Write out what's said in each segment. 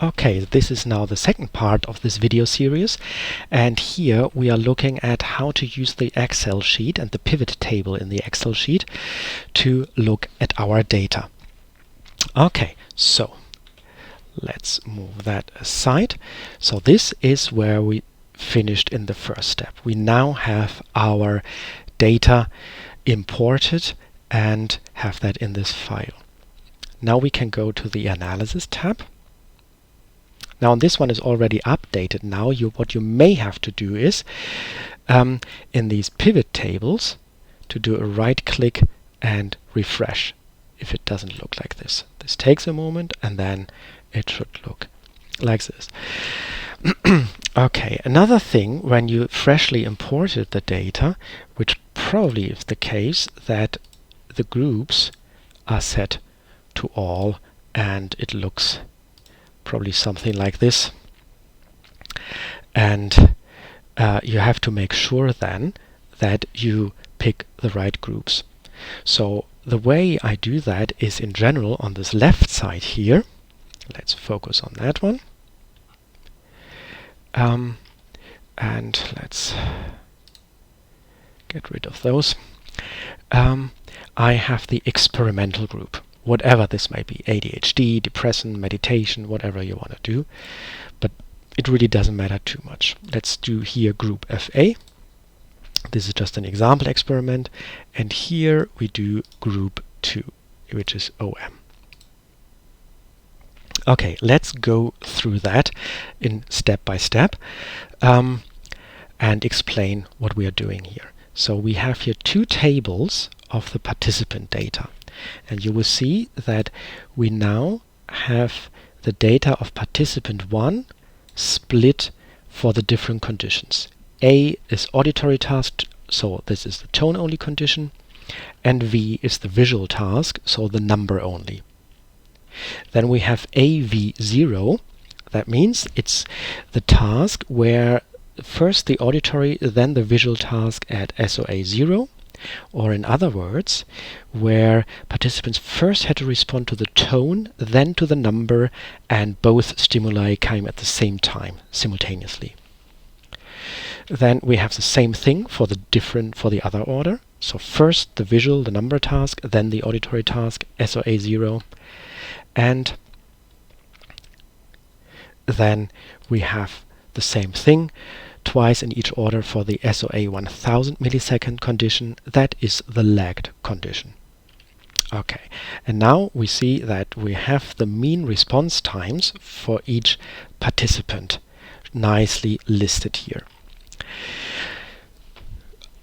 Okay, this is now the second part of this video series, and here we are looking at how to use the Excel sheet and the pivot table in the Excel sheet to look at our data. Okay, so let's move that aside. So this is where we finished in the first step. We now have our data imported and have that in this file. Now we can go to the Analysis tab. Now this one is already updated. Now what you may have to do is in these pivot tables to do a right click and refresh if it doesn't look like this. This takes a moment and then it should look like this. Okay, another thing, when you freshly imported the data, which probably is the case, that the groups are set to all and it looks probably something like this, and you have to make sure then that you pick the right groups. So the way I do that is in general on this left side here. Let's focus on that one, and let's get rid of those. I have the experimental group, whatever this may be, ADHD, depression, meditation, whatever you want to do, but it really doesn't matter too much. Let's do here group FA. This is just an example experiment, and here we do group 2, which is OM. Okay, let's go through that in step by step and explain what we are doing here. So we have here two tables of the participant data. And you will see that we now have the data of participant 1 split for the different conditions. A is auditory task, so this is the tone only condition, and V is the visual task, so the number only. Then we have AV0, that means it's the task where first the auditory, then the visual task at SOA 0. Or in other words, where participants first had to respond to the tone, then to the number, and both stimuli came at the same time, simultaneously. Then we have the same thing for the other order. So first the visual, the number task, then the auditory task, SOA 0, and then we have the same thing twice in each order for the SOA 1000 millisecond condition. That is the lagged condition. Okay, and now we see that we have the mean response times for each participant nicely listed here.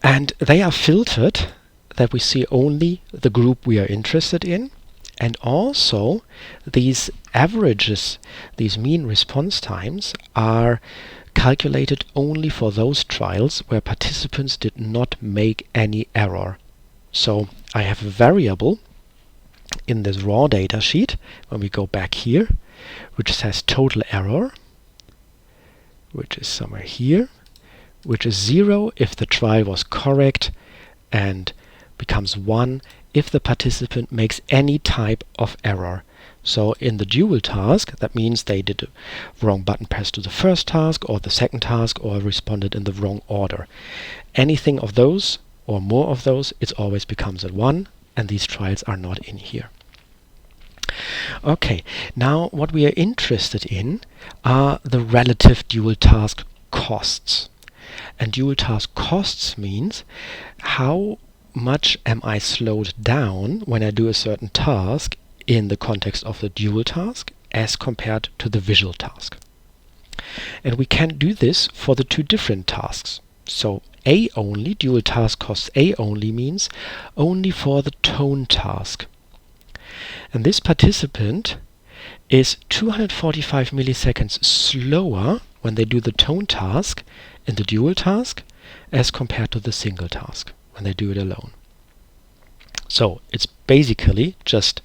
And they are filtered that we see only the group we are interested in, and also these averages, these mean response times, are calculated only for those trials where participants did not make any error. So I have a variable in this raw data sheet, when we go back here, which says total error, which is somewhere here, which is 0 if the trial was correct and becomes 1 if the participant makes any type of error. So in the dual task, that means they did a wrong button press to the first task or the second task, or responded in the wrong order. Anything of those or more of those, it always becomes a 1, and these trials are not in here. Okay, now what we are interested in are the relative dual task costs. And dual task costs means how much am I slowed down when I do a certain task in the context of the dual task as compared to the visual task. And we can do this for the two different tasks. So A only, dual task costs A only, means only for the tone task. And this participant is 245 milliseconds slower when they do the tone task in the dual task as compared to the single task when they do it alone. So it's basically just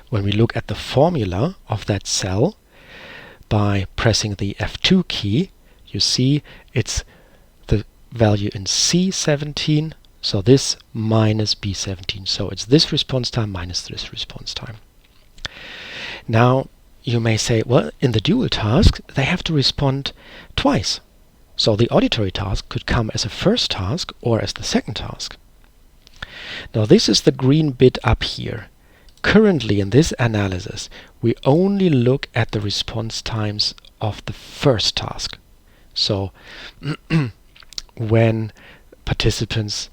when we look at the formula of that cell by pressing the F2 key, you see it's the value in C17, so this minus B17. So it's this response time minus this response time. Now you may say, well, in the dual task, they have to respond twice. So the auditory task could come as a first task or as the second task. Now this is the green bit up here. Currently in this analysis, we only look at the response times of the first task. So when participants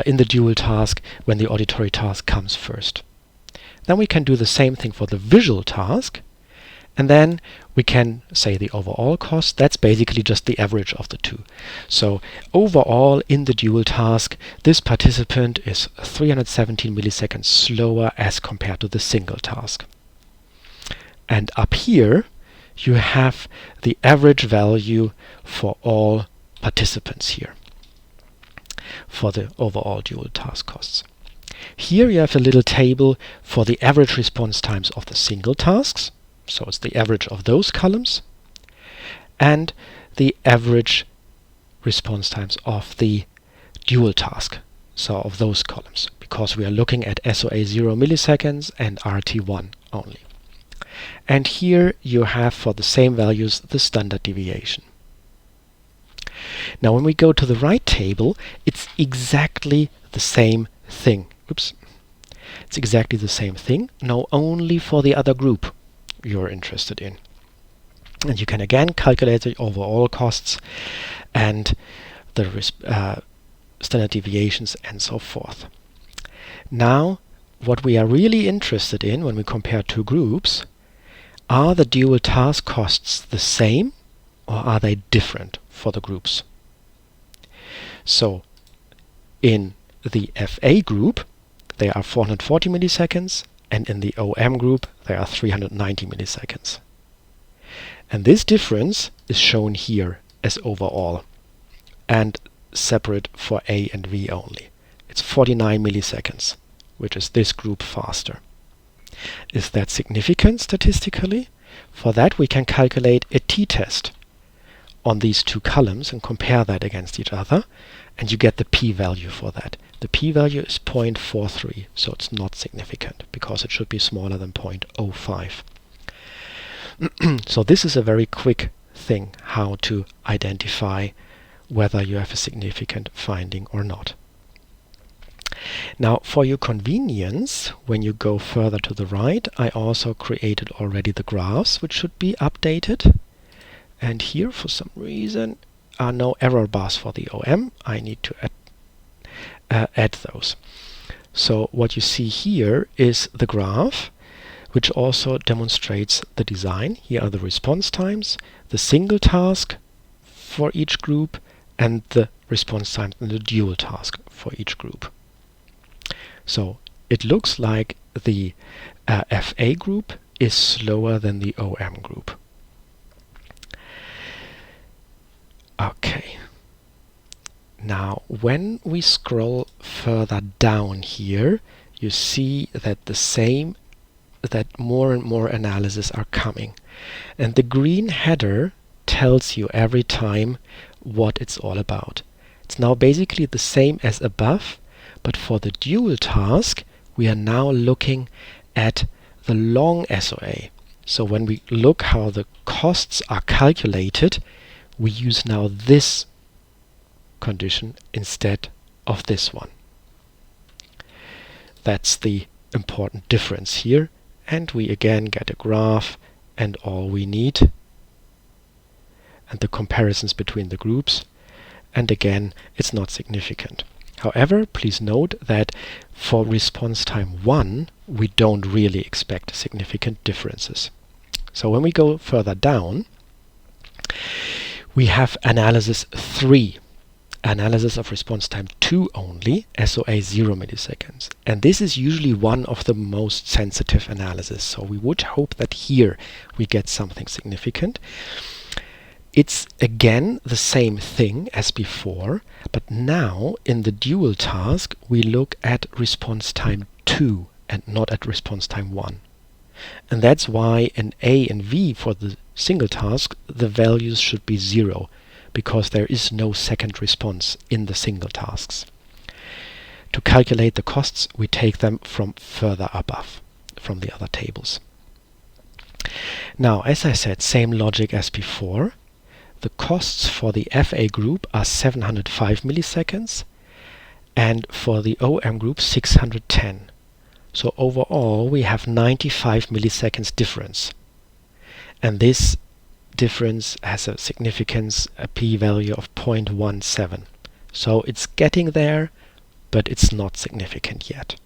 in the dual task, when the auditory task comes first. Then we can do the same thing for the visual task, and then we can say the overall cost. That's basically just the average of the two. So overall in the dual task, this participant is 317 milliseconds slower as compared to the single task. And up here you have the average value for all participants here for the overall dual task costs. Here you have a little table for the average response times of the single tasks. So it's the average of those columns, and the average response times of the dual task, so of those columns, because we are looking at SOA 0 milliseconds and RT1 only. And here you have for the same values the standard deviation. Now when we go to the right table, it's exactly the same thing. Oops. It's exactly the same thing, now only for the other group you're interested in. And you can again calculate the overall costs and the standard deviations and so forth. Now what we are really interested in when we compare two groups, are the dual task costs the same or are they different for the groups? So in the FA group they are 440 milliseconds, and in the OM group they are 390 milliseconds. And this difference is shown here as overall and separate for A and V only. It's 49 milliseconds, which is this group faster. Is that significant statistically? For that we can calculate a t-test on these two columns and compare that against each other, and you get the p-value for that. The p-value is 0.43, so it's not significant because it should be smaller than 0.05. So this is a very quick thing how to identify whether you have a significant finding or not. Now for your convenience, when you go further to the right, I also created already the graphs which should be updated. And here for some reason are no error bars for the OM. I need to add those. So what you see here is the graph which also demonstrates the design. Here are the response times, the single task for each group, and the response times in the dual task for each group. So it looks like the FA group is slower than the OM group. Okay. Now when we scroll further down here, you see that more and more analyses are coming. And the green header tells you every time what it's all about. It's now basically the same as above, but for the dual task we are now looking at the long SOA. So when we look how the costs are calculated, we use now this condition instead of this one. That's the important difference here, and we again get a graph and all we need, and the comparisons between the groups, and again it's not significant. However, please note that for response time 1 we don't really expect significant differences. So when we go further down, we have analysis 3, analysis of response time 2 only, SOA 0 milliseconds. And this is usually one of the most sensitive analyses, so we would hope that here we get something significant. It's again the same thing as before, but now in the dual task we look at response time 2 and not at response time 1. And that's why in A and V for the single task the values should be 0, because there is no second response in the single tasks. To calculate the costs we take them from further above, from the other tables. Now, as I said, same logic as before. The costs for the FA group are 705 milliseconds and for the OM group 610. So overall we have 95 milliseconds difference. And this difference has a significance, a p-value of 0.17. So it's getting there, but it's not significant yet.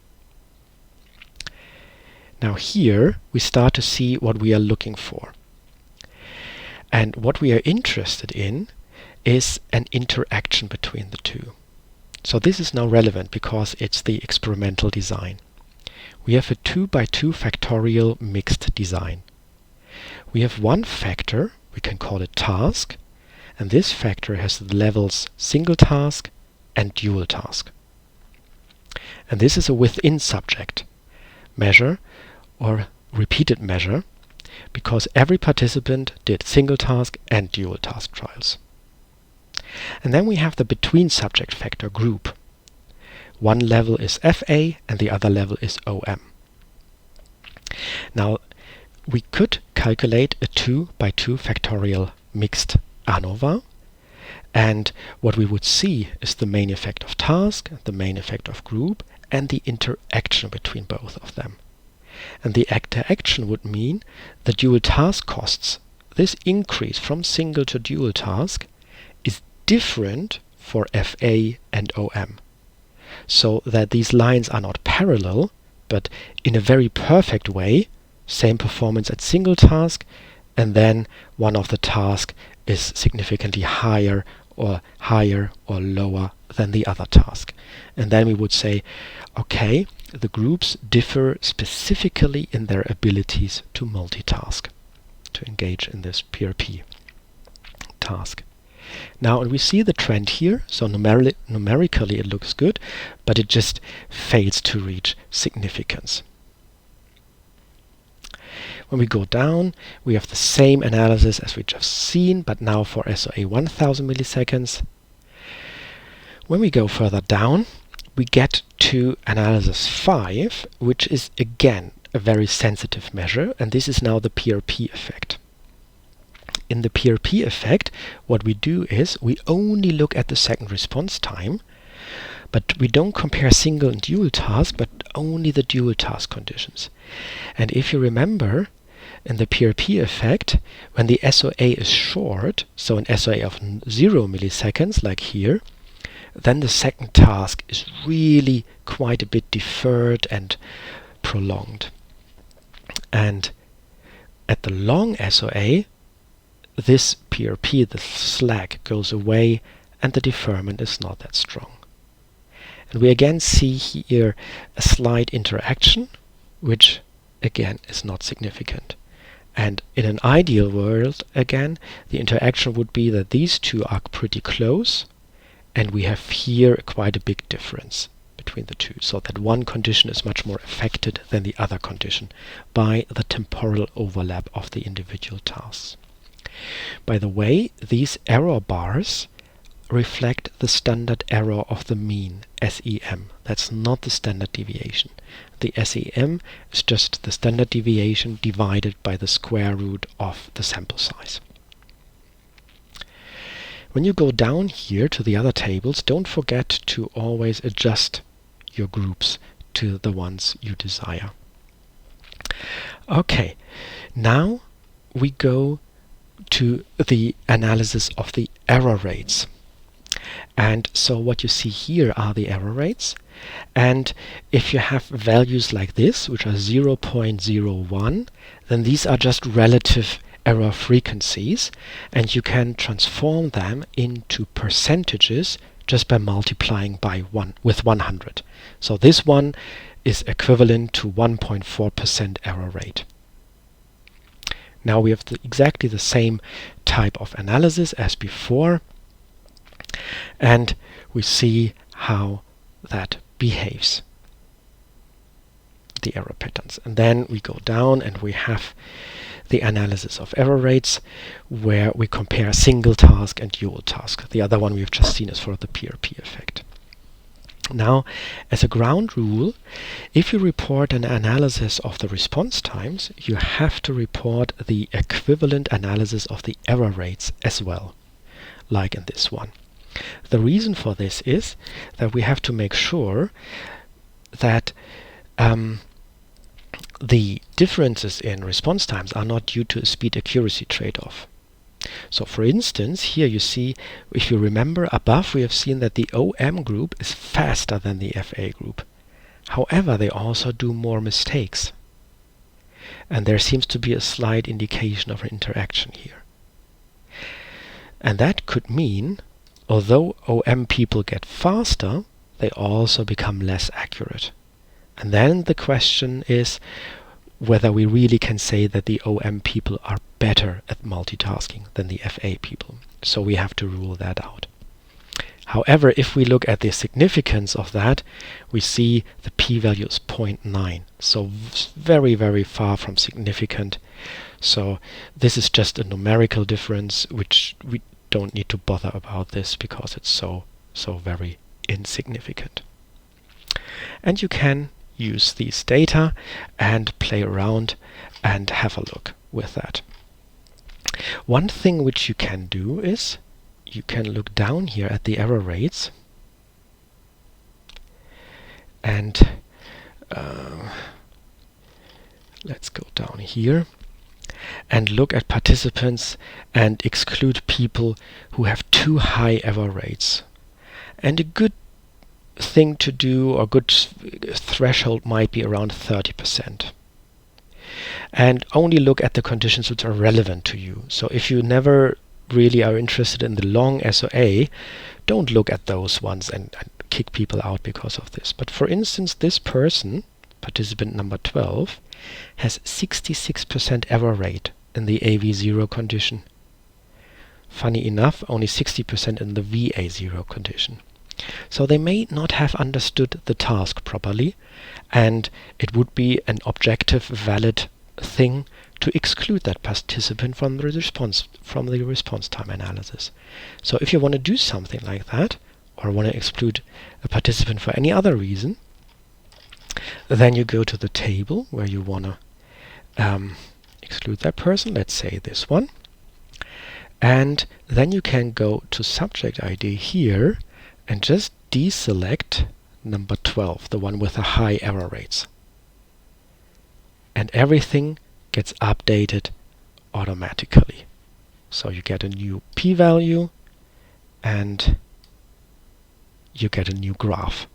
Now here we start to see what we are looking for. And what we are interested in is an interaction between the two. So this is now relevant because it's the experimental design. We have a 2 by 2 factorial mixed design. We have one factor, we can call it task, and this factor has the levels single task and dual task. And this is a within subject measure or repeated measure because every participant did single task and dual task trials. And then we have the between subject factor group. One level is FA and the other level is OM. Now we could calculate a 2 by 2 factorial mixed ANOVA, and what we would see is the main effect of task, the main effect of group, and the interaction between both of them. And the interaction would mean the dual task costs. This increase from single to dual task is different for FA and OM. So that these lines are not parallel, but in a very perfect way, same performance at single task, and then one of the tasks is significantly higher or lower than the other task. And then we would say, okay, the groups differ specifically in their abilities to multitask, to engage in this PRP task. Now, and we see the trend here, so numerically it looks good, but it just fails to reach significance. When we go down, we have the same analysis as we just seen, but now for SOA 1000 milliseconds. When we go further down, we get to analysis 5, which is again a very sensitive measure, and this is now the PRP effect. In the PRP effect, what we do is we only look at the second response time, but we don't compare single and dual task, but only the dual task conditions. And if you remember, in the PRP effect, when the SOA is short, so an SOA of 0 milliseconds, like here, then the second task is really quite a bit deferred and prolonged. And at the long SOA, this PRP, the slack, goes away and the deferment is not that strong. And we again see here a slight interaction, which again is not significant. And in an ideal world, again, the interaction would be that these two are pretty close, and we have here quite a big difference between the two, so that one condition is much more affected than the other condition by the temporal overlap of the individual tasks. By the way, these error bars reflect the standard error of the mean, SEM. That's not the standard deviation. The SEM is just the standard deviation divided by the square root of the sample size. When you go down here to the other tables, don't forget to always adjust your groups to the ones you desire. Okay, now we go to the analysis of the error rates. And so what you see here are the error rates. And if you have values like this, which are 0.01, then these are just relative error frequencies, and you can transform them into percentages just by multiplying by 100. So this one is equivalent to 1.4% error rate. Now we have exactly the same type of analysis as before, and we see how that behaves, the error patterns. And then we go down and we have the analysis of error rates, where we compare single task and dual task. The other one we've just seen is for the PRP effect. Now, as a ground rule, if you report an analysis of the response times, you have to report the equivalent analysis of the error rates as well, like in this one. The reason for this is that we have to make sure that the differences in response times are not due to a speed accuracy trade-off. So for instance, here you see, if you remember above, we have seen that the OM group is faster than the FA group. However, they also do more mistakes. And there seems to be a slight indication of an interaction here. And that could mean, although OM people get faster, they also become less accurate. And then the question is whether we really can say that the OM people are better at multitasking than the FA people. So we have to rule that out. However, if we look at the significance of that, we see the p-value is 0.9. So very, very far from significant. So this is just a numerical difference, which we don't need to bother about this because it's so very insignificant. And you can use these data and play around and have a look with that. One thing which you can do is you can look down here at the error rates and let's go down here and look at participants and exclude people who have too high error rates. And a good thing to do, or good threshold, might be around 30%. And only look at the conditions which are relevant to you. So if you never really are interested in the long SOA, don't look at those ones and kick people out because of this. But for instance, this person, participant number 12, has 66% error rate in the AV0 condition. Funny enough, only 60% in the VA0 condition. So they may not have understood the task properly, and it would be an objective, valid thing to exclude that participant from the response time analysis. So if you want to do something like that, or want to exclude a participant for any other reason, then you go to the table where you want to exclude that person, let's say this one, and then you can go to subject ID here and just deselect number 12, the one with the high error rates. And everything gets updated automatically. So you get a new p-value and you get a new graph.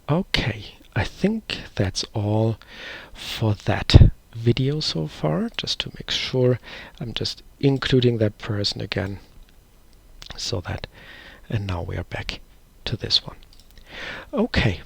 Okay, I think that's all for that video so far. Just to make sure, I'm just including that person again, so that, and now we are back to this one. Okay,